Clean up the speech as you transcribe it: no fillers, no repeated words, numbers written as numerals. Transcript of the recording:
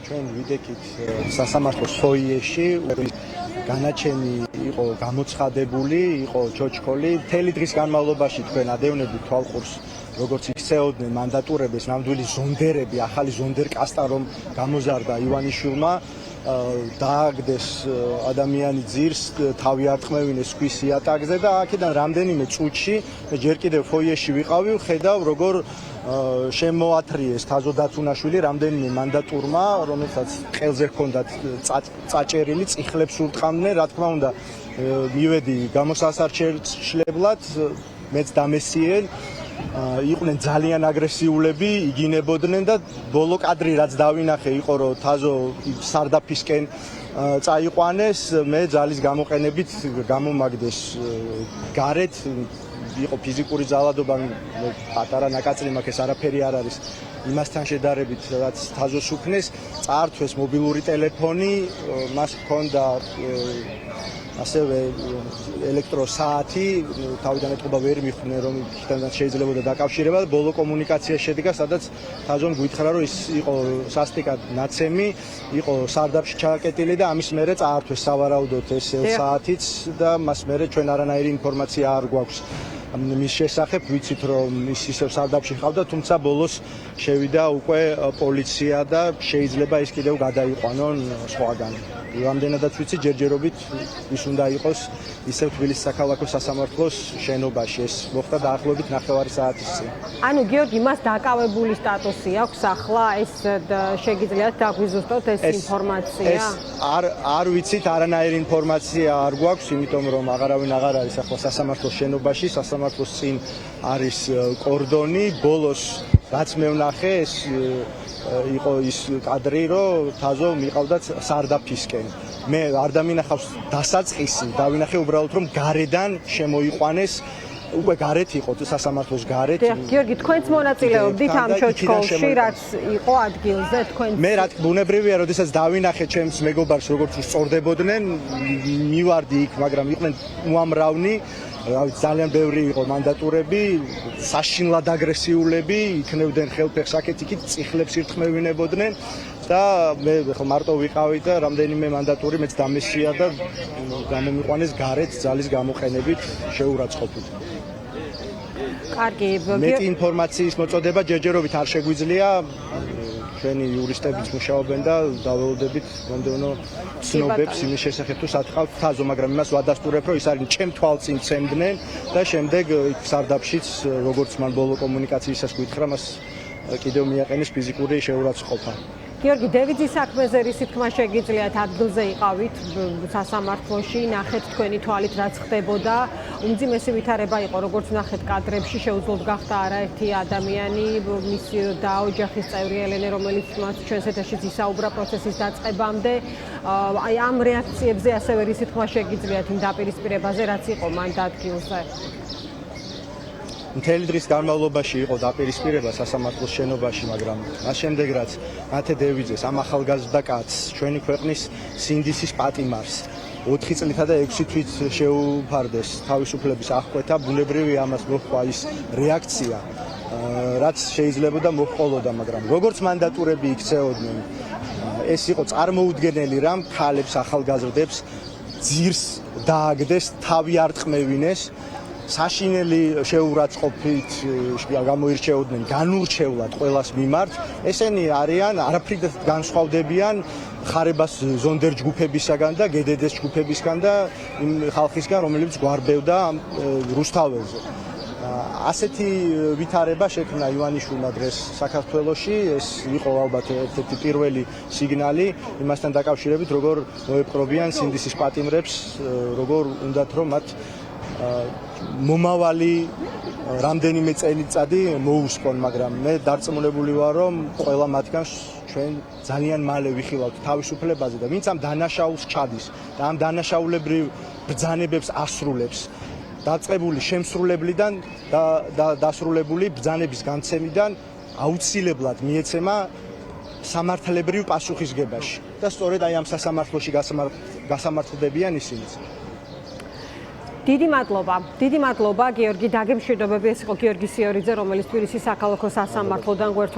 ჩვენ ვიდექით სასამართლოს ფოიეში განაჩენი იყო გამოცხადებული, იყო ჩოჩქოლი. მთელი დღის განმავლობაში თქვენ ადევნებით თვალყურს, როგორც იქცეოდნენ მანდატურების ნამდვილი ზონდერები, ახალი ზონდერკასტა რომ გამოზარდა ივანიშვილმა, დააგდეს ადამიანი ძირს, თავი არტყმევინეს ქვის იატაკზე და აქედან რამდენიმე წუთში ჯერ კიდევ ფოიეში ვიყავი, ხედავ როგორ შემოათრიეს თაზო დათუნაშვილი რამდენიმე მანდატურმა, რომელსაც ყელზე ჰქონდათ წაჭერილი, წიხლებს ურტყამდნენ, რა თქმა უნდა, მივედი გამოსასარჩებლად, მეც დამესიენ. იყვნენ ძალიან აგრესიულები, იგინებოდნენ და ბოლო კადრი რაც დავინახე იყო რომ თაზო სარდაფისკენ წაიყვანეს, მე ძალის გამოყენებით გამომაგდეს გარეთ, იყო ფიზიკური ძალადობა, პატარა ნაკაწრი მაქვს, ეს არაფერი არ არის იმასთან შედარებით რაც თაზოს უქნეს, წაართვეს მობილური ტელეფონი, მას ჰქონდა ასევე ელექტროსაათი, თავიდან ეთყობა ვერ მიხვდნენ რომ იქიდან შეიძლებოდა დაკავშირება, ბოლო კომუნიკაცია შედგა, სადაც თაზომ გითხრა რომ ის იყო სასტიკად ნაცემი, იყო სარდაფში ჩაკეტილი და ამის მერე წაართვეს სავარაუდოდ ეს საათიც და მას მერე ჩვენ არანაირი ინფორმაცია არ გვაქვს მის შესახებ, ვიცით რომ ის ისევ სარდაფში ხავდა, თუმცა ბოლოს შევიდა უკვე პოლიცია და შეიძლება ის კიდევ გადაიყვანონ სხვაგან. რამდენადაც ვიცი, ჯერჯერობით ის უნდა იყოს ისევ თბილისის საქალაქო სასამართლოს შენობაში, ეს მოხდა დაახლოებით 9 საათის წინ. ანუ გიორგი, მას დაკავებული სტატუსი აქვს ახლა, ეს შეგიძლიათ დაგვიზუსტოთ ეს ინფორმაცია? ეს არ ვიცით, არანაირი ინფორმაცია არ გვაქვს, იმიტომ რომ აღარავინ აღარ არის ახლა სასამართლოს შენობაში, სასამართლოს წინ არის კორდონი, ბოლოს რაც მე ვნახე, ეს იყო ის კადრი, რომ თაზო მიყავდათ სარდაფისკენ. მე არ დამინახავს დასაწყისი, დავინახე უბრალოდ რომ გარედან შემოიყვანეს, უკვე გარეთ იყო სასამართლოს გარეთ. გიორგი, თქვენც მონაწილეობდით ამ ჩოჩქოლში, რაც იყო ადგილზე, თქვენ? მე რა ბუნებრივია, როდესაც დავინახე ჩემს მეგობარს, როგორც უსწორდებოდნენ, მივარდი იქ, მაგრამ იყვნენ უამრავნი, ძალიან ბევრი იყო მანდატურები, საშინლად აგრესიულები, იქნევდნენ ხელფეხს აქეთ იქით, წიხლებს ირთმევინებოდნენ და მე მარტო ვიყავი და რამდენიმე მანდატური მეც დამესია და გამომიყვანეს გარეთ ძალის გამოყენებით შეურაცხყოფით. კარგი, მეტი ინფორმაციის მოწოდება ჯერჯერობით არ შეგვიძლია, ჩვენი იურისტებიც მუშაობენ და დაველოდებით მომდევნო ცნობებს იმის შესახებ თუ სათქავთ თაზო, მაგრამ იმას ვადასტურებ, რომ ის არის ჩემ თვალწინ ცემდნენ და შემდეგ სარდაფშიც, როგორც მან ბოლო კომუნიკაციისას გითხრა, მას კიდევ მიაყენეს ფიზიკური შეურაცხყოფა. გიორგი, დევიძის საქმეზე რისი თქმა შეგიძლიათ, ადგილზე იყავით სასამართლოში, ნახეთ თქვენი თვალით რაც ხდებოდა, უმძიმესი ვითარება იყო, როგორც ნახეთ კადრებში, შეუძლოდ გახდა არაერთი ადამიანი, მისი დაოჯახის წევრი ელენე, რომელიც მას ჩვენს ეთერშიც ისაუბრა პროცესის დაწყებამდე. აი ამ რეაქციებზე ასევე რისი თქმა შეგიძლიათ იმ დაპირისპირებაზე, რაც იყო მან ადგილზე? მთელი დღის განმავლობაში იყო დაპირისპირება სასამართლოს შენობაში, მაგრამ მას შემდეგ რაც მათე დევიძეს, ამ ახალგაზრდა კაცს, ჩვენი ქვეყნის სინდისის პატიმარს 4 წლითა და 6 თვით შეუფარდეს თავისუფლების აღკვეთა, ბუნებრივია ამას მოჰყვა ის რეაქცია, რაც შეიძლებოდა მოჰყოლოდა, მაგრამ როგორც მანდატურები იქცეოდნენ, ეს იყო წარმოუდგენელი რამ ქალებს, ახალგაზრდებს ძირს დააგდეს, თავი არტყმევინეს, საშინელი შეურაცხყოფით გამოირჩეოდნენ განურჩევლად ყველას მიმართ. ესენი არიან არაფრით განსხვავდებიან ხარებას ზონდერ ჯგუფებისგან და გედედეს ჯგუფებისგან და იმ ხალხისგან, რომელიც გვარბევდა რუსთაველზე. ასეთი ვითარება შექმნა ივანიშვილმა დღეს საქართველოში, ეს იყო ალბათ ერთ-ერთი პირველი სიგნალი იმასთან დაკავშირებით, როგორ მოეპყრობიან სინდისის პატიმრებს, როგორ უნდათ რომ მათ მომავალი რამდენიმე წელიწადი მოუსწონ, მაგრამ მე დარწმუნებული ვარ, რომ ყველა მათგანს ჩვენ ძალიან მალე ვიხილავთ თავისუფლებაზე და ვინც ამ დანაშაულს ჩადის და ამ დანაშაულებრივ ბრძანებებს ასრულებს, დაწყებული შემსრულებლიდან და დასრულებული ბრძანების განცემიდან აუცილებლად მიეცემა სამართლებრივ პასუხისგებაში და სწორედ აი ამ სასამართლოში გასამართლდებიან ისინიც. დიდი მადლობა გიორგი, დაგემშვიდობები, ეს იყო გიორგი სიორიძე, რომელიც თბილისის საქალაქო სასამართლოდან გვერდ